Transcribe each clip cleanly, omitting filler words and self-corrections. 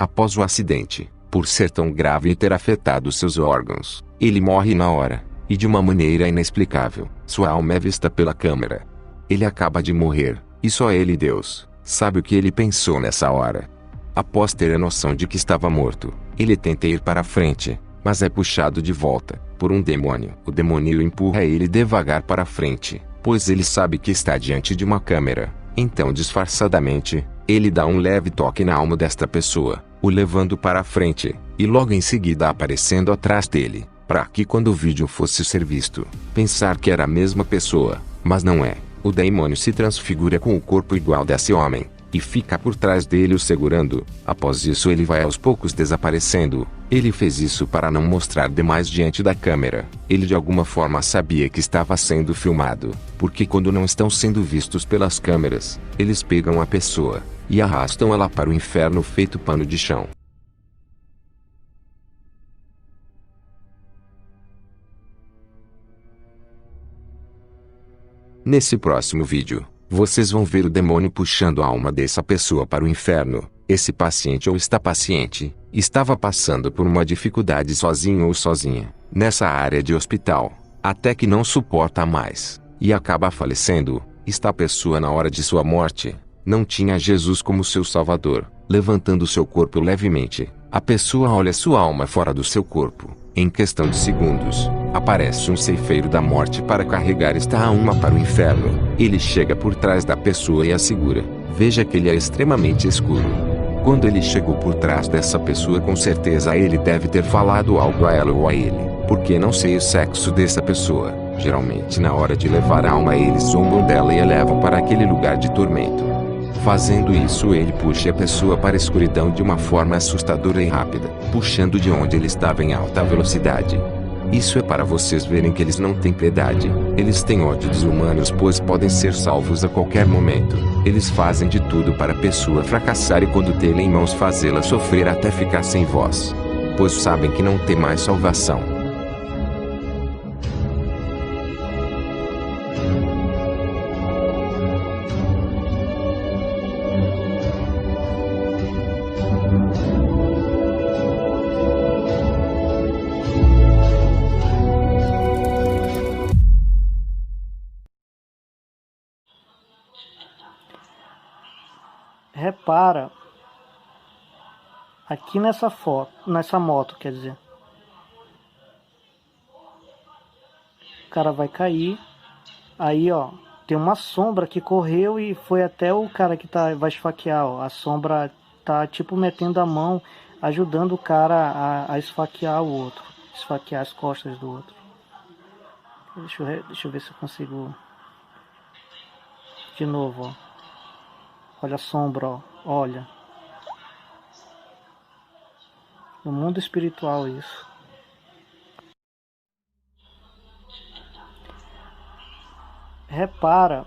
Após o acidente, por ser tão grave e ter afetado seus órgãos, ele morre na hora, e de uma maneira inexplicável. Sua alma é vista pela câmera. Ele acaba de morrer, e só ele, Deus, sabe o que ele pensou nessa hora. Após ter a noção de que estava morto, ele tenta ir para frente, mas é puxado de volta por um demônio. O demônio empurra ele devagar para frente, pois ele sabe que está diante de uma câmera. Então, disfarçadamente, ele dá um leve toque na alma desta pessoa, o levando para frente, e logo em seguida aparecendo atrás dele, para que quando o vídeo fosse ser visto, pensar que era a mesma pessoa, mas não é. O demônio se transfigura com o corpo igual desse homem, e fica por trás dele o segurando. Após isso ele vai aos poucos desaparecendo. Ele fez isso para não mostrar demais diante da câmera. Ele de alguma forma sabia que estava sendo filmado, porque quando não estão sendo vistos pelas câmeras, eles pegam a pessoa e arrastam ela para o inferno feito pano de chão. Nesse próximo vídeo, vocês vão ver o demônio puxando a alma dessa pessoa para o inferno. Esse paciente ou está paciente, estava passando por uma dificuldade sozinho ou sozinha, nessa área de hospital, até que não suporta mais, e acaba falecendo. Está a pessoa na hora de sua morte, não tinha Jesus como seu salvador, levantando seu corpo levemente. A pessoa olha sua alma fora do seu corpo. Em questão de segundos, aparece um ceifeiro da morte para carregar esta alma para o inferno. Ele chega por trás da pessoa e a segura. Veja que ele é extremamente escuro. Quando ele chegou por trás dessa pessoa, com certeza ele deve ter falado algo a ela ou a ele, porque não sei o sexo dessa pessoa. Geralmente na hora de levar a alma eles zombam dela e a levam para aquele lugar de tormento. Fazendo isso ele puxa a pessoa para a escuridão de uma forma assustadora e rápida, puxando de onde ele estava em alta velocidade. Isso é para vocês verem que eles não têm piedade. Eles têm ódio dos humanos, pois podem ser salvos a qualquer momento. Eles fazem de tudo para a pessoa fracassar e quando tê-la em mãos fazê-la sofrer até ficar sem voz, pois sabem que não tem mais salvação. Repara aqui nessa foto, nessa moto, quer dizer. O cara vai cair. Aí, ó, tem uma sombra que correu e foi até o cara que vai esfaquear, ó. A sombra tá tipo metendo a mão, ajudando o cara a esfaquear o outro, esfaquear as costas do outro. Deixa eu ver se eu consigo. De novo, ó. Olha a sombra, ó. Olha. No mundo espiritual isso. Repara.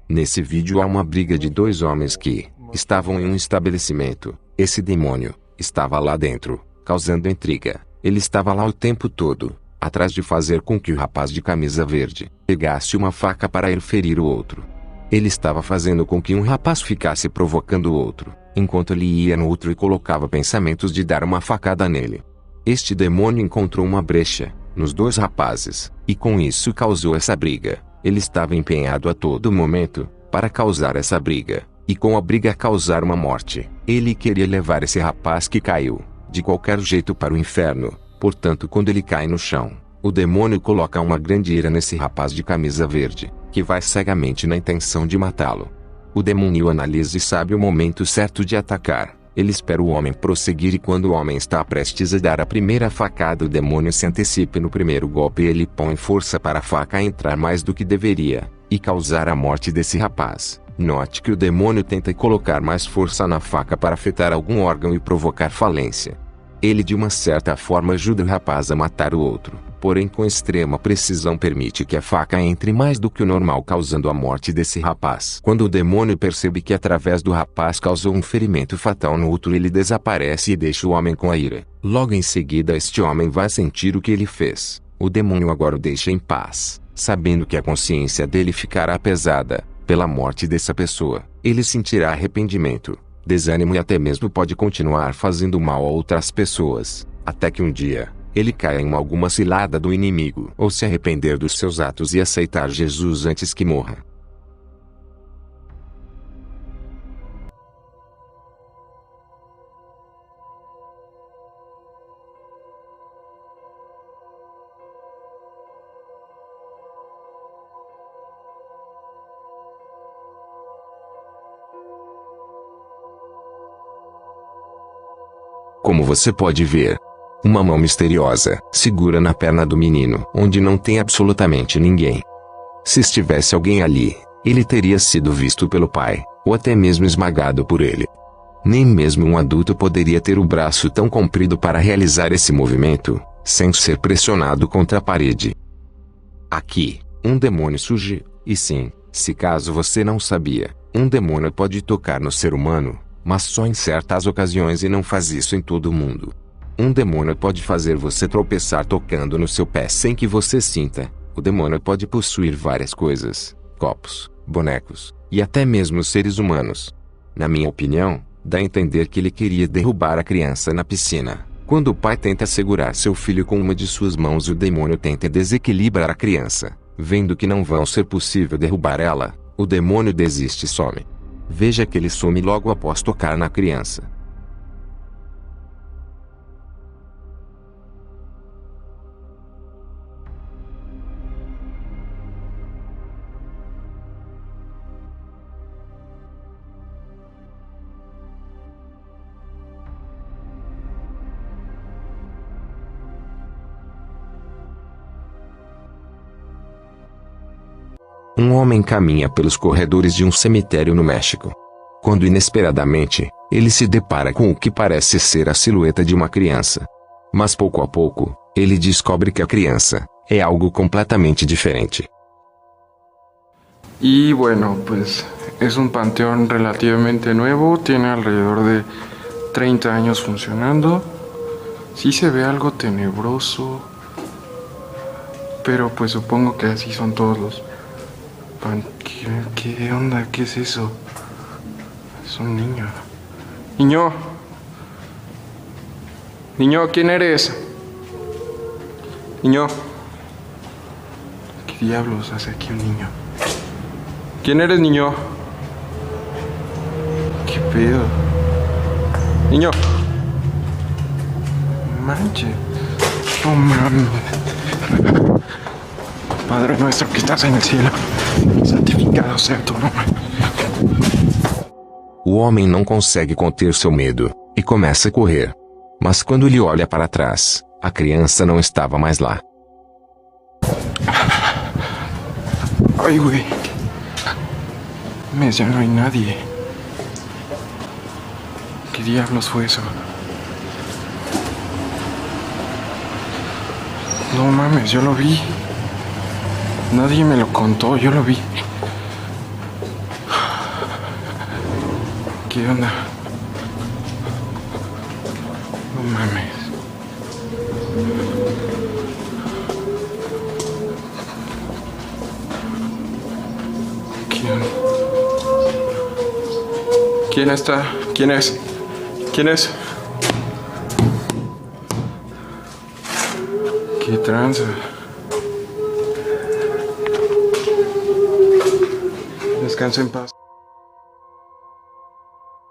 Nesse vídeo há uma briga de dois homens que estavam em um estabelecimento. Esse demônio estava lá dentro, causando intriga. Ele estava lá o tempo todo, atrás de fazer com que o rapaz de camisa verde pegasse uma faca para ir ferir o outro. Ele estava fazendo com que um rapaz ficasse provocando o outro, enquanto ele ia no outro e colocava pensamentos de dar uma facada nele. Este demônio encontrou uma brecha nos dois rapazes, e com isso causou essa briga. Ele estava empenhado a todo momento para causar essa briga, e com a briga causar uma morte. Ele queria levar esse rapaz que caiu, de qualquer jeito para o inferno. Portanto, quando ele cai no chão, o demônio coloca uma grande ira nesse rapaz de camisa verde, que vai cegamente na intenção de matá-lo. O demônio analisa e sabe o momento certo de atacar. Ele espera o homem prosseguir e quando o homem está prestes a dar a primeira facada, o demônio se antecipa no primeiro golpe e ele põe força para a faca entrar mais do que deveria, e causar a morte desse rapaz. Note que o demônio tenta colocar mais força na faca para afetar algum órgão e provocar falência. Ele de uma certa forma ajuda o rapaz a matar o outro, porém com extrema precisão permite que a faca entre mais do que o normal, causando a morte desse rapaz. Quando o demônio percebe que através do rapaz causou um ferimento fatal no outro, ele desaparece e deixa o homem com a ira. Logo em seguida este homem vai sentir o que ele fez. O demônio agora o deixa em paz, sabendo que a consciência dele ficará pesada pela morte dessa pessoa. Ele sentirá arrependimento, desânimo e até mesmo pode continuar fazendo mal a outras pessoas, até que um dia, ele caia em alguma cilada do inimigo ou se arrepender dos seus atos e aceitar Jesus antes que morra. Como você pode ver, uma mão misteriosa segura na perna do menino, onde não tem absolutamente ninguém. Se estivesse alguém ali, ele teria sido visto pelo pai, ou até mesmo esmagado por ele. Nem mesmo um adulto poderia ter o braço tão comprido para realizar esse movimento, sem ser pressionado contra a parede. Aqui, um demônio surge, e sim, se caso você não sabia, um demônio pode tocar no ser humano, mas só em certas ocasiões e não faz isso em todo mundo. Um demônio pode fazer você tropeçar tocando no seu pé sem que você sinta. O demônio pode possuir várias coisas, copos, bonecos, e até mesmo seres humanos. Na minha opinião, dá a entender que ele queria derrubar a criança na piscina. Quando o pai tenta segurar seu filho com uma de suas mãos e o demônio tenta desequilibrar a criança, vendo que não vai ser possível derrubar ela, o demônio desiste e some. Veja que ele some logo após tocar na criança. Um homem caminha pelos corredores de um cemitério no México. Quando inesperadamente, ele se depara com o que parece ser a silhueta de uma criança. Mas pouco a pouco, ele descobre que a criança é algo completamente diferente. Y bueno, pues es un panteón relativamente nuevo, tiene alrededor de 30 años funcionando. Sí se ve algo tenebroso, pero pues supongo que así son todos los... ¿Qué onda? ¿Qué es eso? Es un niño. ¡Niño! ¡Niño! ¿Quién eres? ¡Niño! ¿Qué diablos hace aquí un niño? ¿Quién eres, niño? ¿Qué pedo? ¡Niño! Manche. No mames. Padre nuestro que estás en el cielo, santificado seja teu nome. O homem não consegue conter seu medo, e começa a correr. Mas quando ele olha para trás, a criança não estava mais lá. Ay, güey. Mes, ya no hay nadie. ¿Qué diablos fue eso? No mames, yo lo vi. Nadie me lo contó, yo lo vi. ¿Qué onda? No mames. ¿Quién? ¿Quién está? ¿Quién es? ¿Quién es? ¿Qué tranza? Descansa em paz.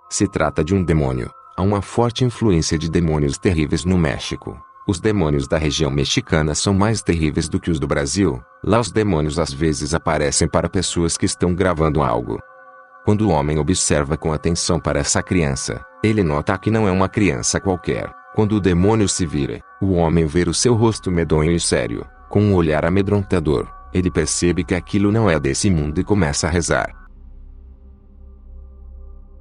Se trata de um demônio. Há uma forte influência de demônios terríveis no México. Os demônios da região mexicana são mais terríveis do que os do Brasil. Lá os demônios às vezes aparecem para pessoas que estão gravando algo. Quando o homem observa com atenção para essa criança, ele nota que não é uma criança qualquer. Quando o demônio se vira, o homem vê o seu rosto medonho e sério, com um olhar amedrontador. Ele percebe que aquilo não é desse mundo e começa a rezar.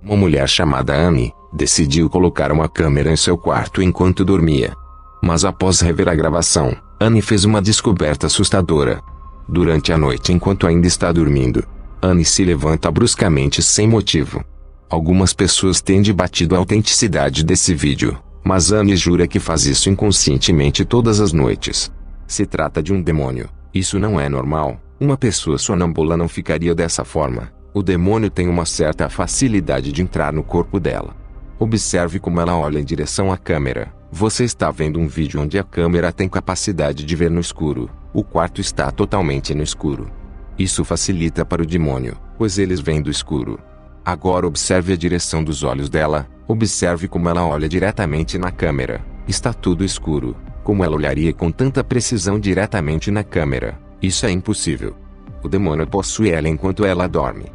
Uma mulher chamada Anne decidiu colocar uma câmera em seu quarto enquanto dormia. Mas após rever a gravação, Anne fez uma descoberta assustadora. Durante a noite enquanto ainda está dormindo, Anne se levanta bruscamente sem motivo. Algumas pessoas têm debatido a autenticidade desse vídeo, mas Anne jura que faz isso inconscientemente todas as noites. Se trata de um demônio. Isso não é normal. Uma pessoa sonâmbula não ficaria dessa forma. O demônio tem uma certa facilidade de entrar no corpo dela. Observe como ela olha em direção à câmera. Você está vendo um vídeo onde a câmera tem capacidade de ver no escuro. O quarto está totalmente no escuro. Isso facilita para o demônio, pois eles vêm do escuro. Agora observe a direção dos olhos dela. Observe como ela olha diretamente na câmera. Está tudo escuro. Como ela olharia com tanta precisão diretamente na câmera? Isso é impossível. O demônio possui ela enquanto ela dorme.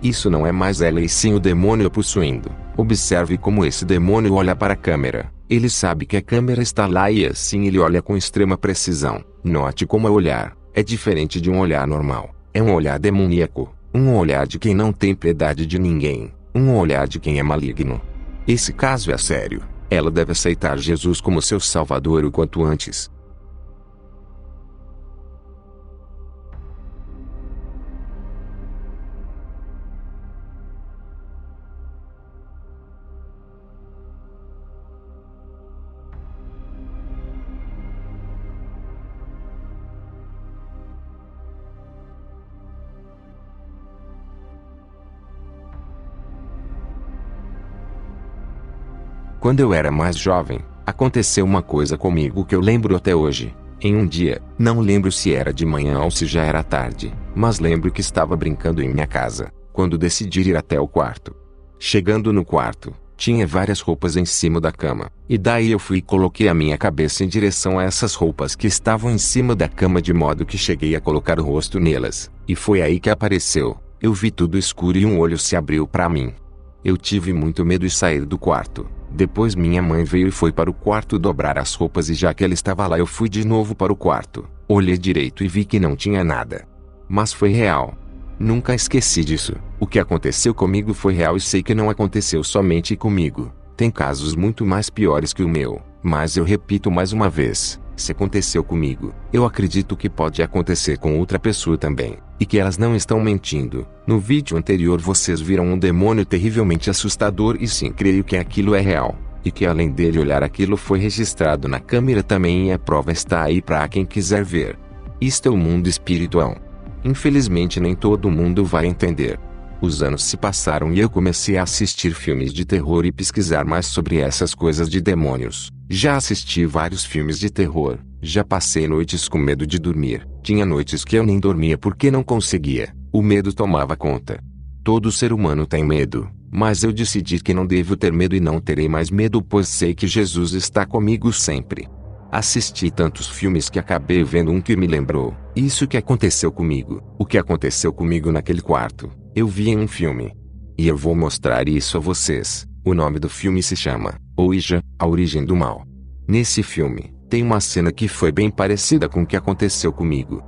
Isso não é mais ela e sim o demônio possuindo. Observe como esse demônio olha para a câmera. Ele sabe que a câmera está lá e assim ele olha com extrema precisão. Note como é olhar. É diferente de um olhar normal. É um olhar demoníaco. Um olhar de quem não tem piedade de ninguém. Um olhar de quem é maligno. Esse caso é sério. Ela deve aceitar Jesus como seu Salvador o quanto antes. Quando eu era mais jovem, aconteceu uma coisa comigo que eu lembro até hoje. Em um dia, não lembro se era de manhã ou se já era tarde, mas lembro que estava brincando em minha casa, quando decidi ir até o quarto. Chegando no quarto, tinha várias roupas em cima da cama, e daí eu fui e coloquei a minha cabeça em direção a essas roupas que estavam em cima da cama de modo que cheguei a colocar o rosto nelas, e foi aí que apareceu. Eu vi tudo escuro e um olho se abriu para mim. Eu tive muito medo e saí do quarto. Depois minha mãe veio e foi para o quarto dobrar as roupas e já que ela estava lá eu fui de novo para o quarto. Olhei direito e vi que não tinha nada. Mas foi real. Nunca esqueci disso. O que aconteceu comigo foi real e sei que não aconteceu somente comigo. Tem casos muito mais piores que o meu. Mas eu repito mais uma vez. Se aconteceu comigo, eu acredito que pode acontecer com outra pessoa também. E que elas não estão mentindo. No vídeo anterior vocês viram um demônio terrivelmente assustador e sim, creio que aquilo é real. E que além dele olhar aquilo foi registrado na câmera também e a prova está aí para quem quiser ver. Isto é o mundo espiritual. Infelizmente nem todo mundo vai entender. Os anos se passaram e eu comecei a assistir filmes de terror e pesquisar mais sobre essas coisas de demônios. Já assisti vários filmes de terror, já passei noites com medo de dormir. Tinha noites que eu nem dormia porque não conseguia. O medo tomava conta. Todo ser humano tem medo, mas eu decidi que não devo ter medo e não terei mais medo pois sei que Jesus está comigo sempre. Assisti tantos filmes que acabei vendo um que me lembrou. Isso que aconteceu comigo. O que aconteceu comigo naquele quarto. Eu vi em um filme. E eu vou mostrar isso a vocês. O nome do filme se chama Ouija, A Origem do Mal. Nesse filme, tem uma cena que foi bem parecida com o que aconteceu comigo.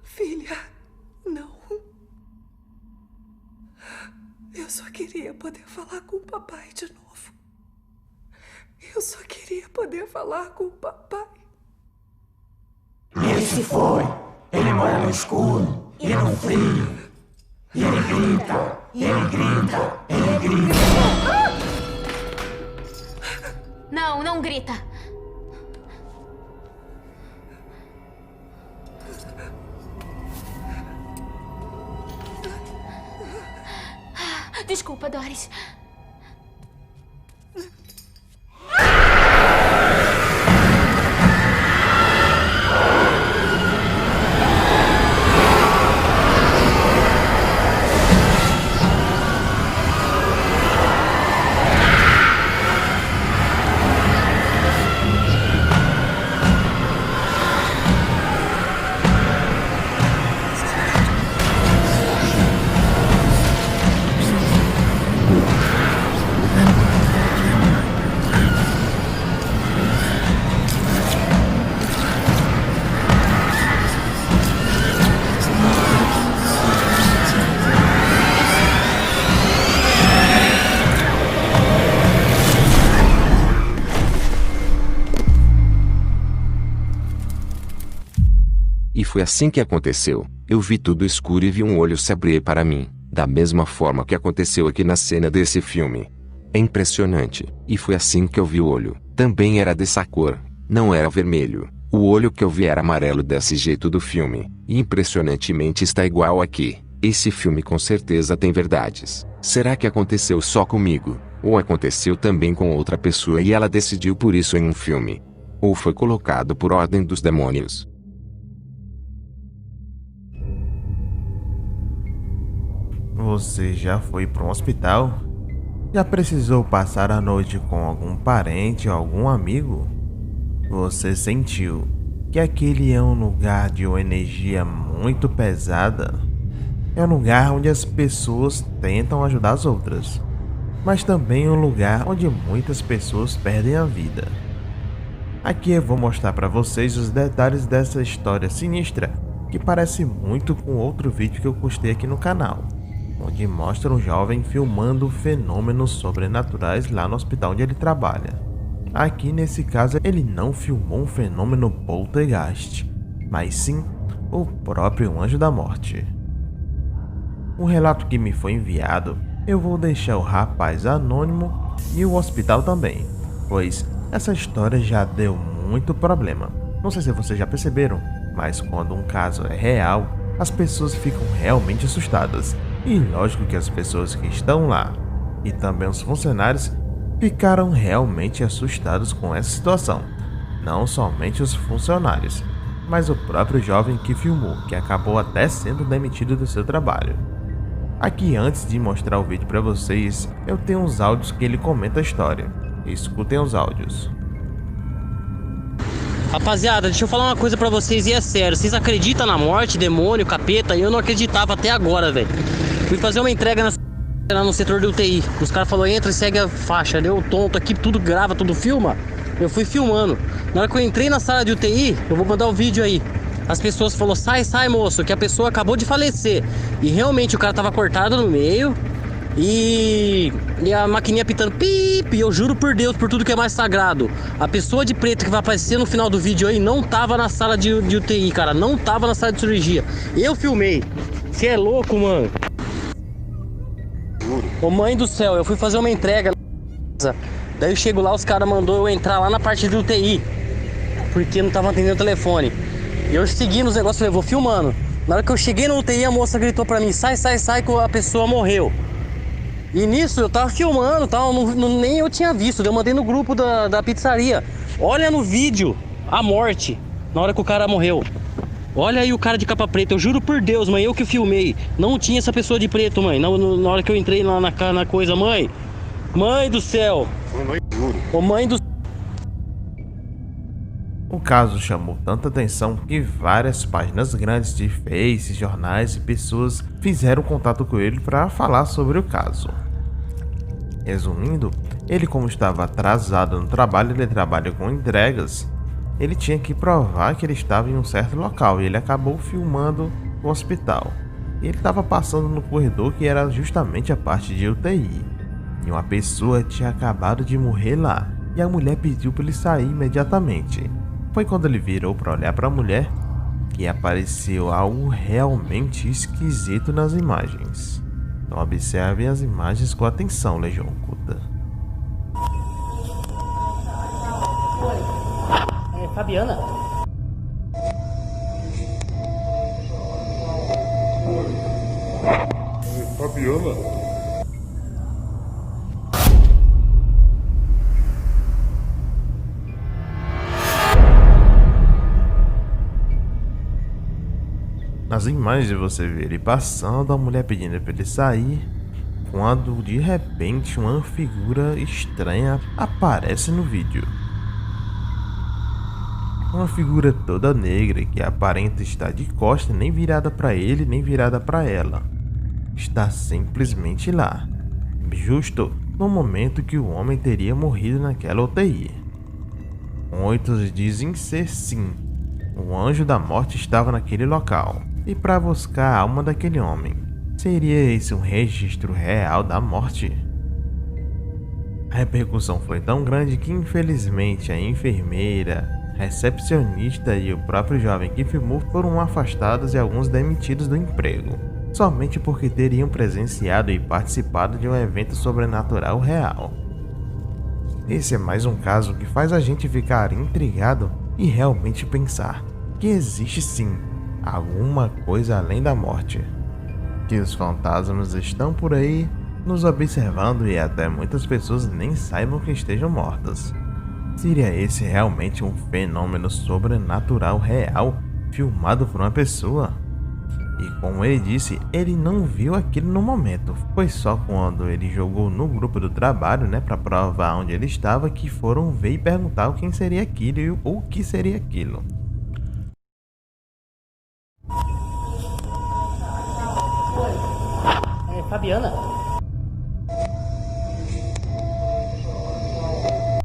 Filha, não. Eu só queria poder falar com o papai de novo. Eu só queria poder falar com o papai. Ele se foi. Ele mora no escuro e no frio. E ele grita, ele grita, ele grita. Não, não grita. Desculpa, Doris. foi assim que aconteceu. Eu vi tudo escuro e vi um olho se abrir para mim, da mesma forma que aconteceu aqui na cena desse filme. É impressionante. E foi assim que eu vi o olho. Também era dessa cor, não era vermelho. O olho que eu vi era amarelo desse jeito do filme. E impressionantemente está igual aqui. Esse filme com certeza tem verdades. Será que aconteceu só comigo? Ou aconteceu também com outra pessoa e ela decidiu por isso em um filme? Ou foi colocado por ordem dos demônios? Você já foi para um hospital? Já precisou passar a noite com algum parente ou algum amigo? Você sentiu que aquele é um lugar de uma energia muito pesada? É um lugar onde as pessoas tentam ajudar as outras, mas também um lugar onde muitas pessoas perdem a vida. Aqui eu vou mostrar para vocês os detalhes dessa história sinistra, que parece muito com outro vídeo que eu postei aqui no canal, onde mostra um jovem filmando fenômenos sobrenaturais lá no hospital onde ele trabalha. Aqui nesse caso ele não filmou um fenômeno poltergeist, mas sim o próprio Anjo da Morte. O relato que me foi enviado, eu vou deixar o rapaz anônimo e o hospital também, pois essa história já deu muito problema. Não sei se vocês já perceberam, mas quando um caso é real, as pessoas ficam realmente assustadas. E lógico que as pessoas que estão lá, e também os funcionários, ficaram realmente assustados com essa situação. Não somente os funcionários, mas o próprio jovem que filmou, que acabou até sendo demitido do seu trabalho. Aqui, antes de mostrar o vídeo para vocês, eu tenho uns áudios que ele comenta a história. Escutem os áudios. Rapaziada, deixa eu falar uma coisa pra vocês e é sério. Vocês acreditam na morte, demônio, capeta? Eu não acreditava até agora, velho. Fui fazer uma entrega lá no setor de UTI. Os caras falaram, entra e segue a faixa. Deu tonto aqui, tudo grava, tudo filma. Eu fui filmando. Na hora que eu entrei na sala de UTI, eu vou mandar o vídeo aí. As pessoas falaram, sai moço, que a pessoa acabou de falecer. E realmente o cara tava cortado no meio. E a maquininha pitando pip, eu juro por Deus, por tudo que é mais sagrado, a pessoa de preto que vai aparecer no final do vídeo aí não tava na sala de UTI, cara, não tava na sala de cirurgia. Eu filmei. Você é louco, mano. Ô mãe do céu, eu fui fazer uma entrega. Daí eu chego lá, os caras mandou eu entrar lá na parte de UTI, porque não tava atendendo o telefone. E eu segui nos negócios, falei, vou filmando. Na hora que eu cheguei no UTI, a moça gritou pra mim, sai, que a pessoa morreu. E nisso eu tava filmando, tal, nem eu tinha visto, eu mandei no grupo da pizzaria. Olha no vídeo a morte, na hora que o cara morreu. Olha aí o cara de capa preta, eu juro por Deus, mãe, eu que filmei. Não tinha essa pessoa de preto, mãe, na hora que eu entrei lá na coisa, mãe. Mãe do céu. Ô mãe do... O caso chamou tanta atenção que várias páginas grandes de Face, jornais e pessoas fizeram contato com ele para falar sobre o caso. Resumindo, ele, como estava atrasado no trabalho, ele trabalha com entregas, ele tinha que provar que ele estava em um certo local e ele acabou filmando o hospital. Ele estava passando no corredor que era justamente a parte de UTI e uma pessoa tinha acabado de morrer lá e a mulher pediu para ele sair imediatamente. Foi quando ele virou para olhar para a mulher que apareceu algo realmente esquisito nas imagens. Então observem as imagens com atenção, Legião Oculta. É Fabiana? Fabiana? Nas imagens você vê ele passando, a mulher pedindo para ele sair, quando de repente uma figura estranha aparece no vídeo. Uma figura toda negra que aparenta estar de costas, nem virada para ele, nem virada para ela. Está simplesmente lá, justo no momento que o homem teria morrido naquela UTI. Muitos dizem ser sim, o Anjo da Morte estava naquele local. E para buscar a alma daquele homem, seria esse um registro real da morte? A repercussão foi tão grande que infelizmente a enfermeira, recepcionista e o próprio jovem que filmou foram afastados e alguns demitidos do emprego, somente porque teriam presenciado e participado de um evento sobrenatural real. Esse é mais um caso que faz a gente ficar intrigado e realmente pensar que existe sim alguma coisa além da morte, que os fantasmas estão por aí nos observando e até muitas pessoas nem saibam que estejam mortas. Seria esse realmente um fenômeno sobrenatural real filmado por uma pessoa? E como ele disse, ele não viu aquilo no momento, foi só quando ele jogou no grupo do trabalho, para provar onde ele estava, que foram ver e perguntar quem seria aquilo e o que seria aquilo. Fabiana?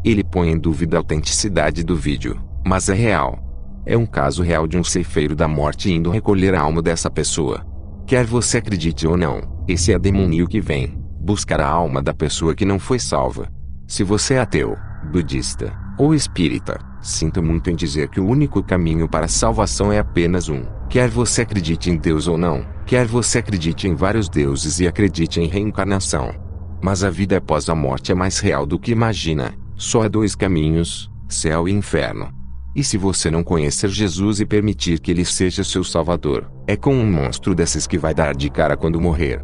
Ele põe em dúvida a autenticidade do vídeo, mas é real. É um caso real de um ceifeiro da morte indo recolher a alma dessa pessoa. Quer você acredite ou não, esse é demônio que vem buscar a alma da pessoa que não foi salva. Se você é ateu, budista ou espírita, sinto muito em dizer que o único caminho para a salvação é apenas um. Quer você acredite em Deus ou não, quer você acredite em vários deuses e acredite em reencarnação. Mas a vida após a morte é mais real do que imagina. Só há dois caminhos, céu e inferno. E se você não conhecer Jesus e permitir que ele seja seu salvador, é com um monstro desses que vai dar de cara quando morrer.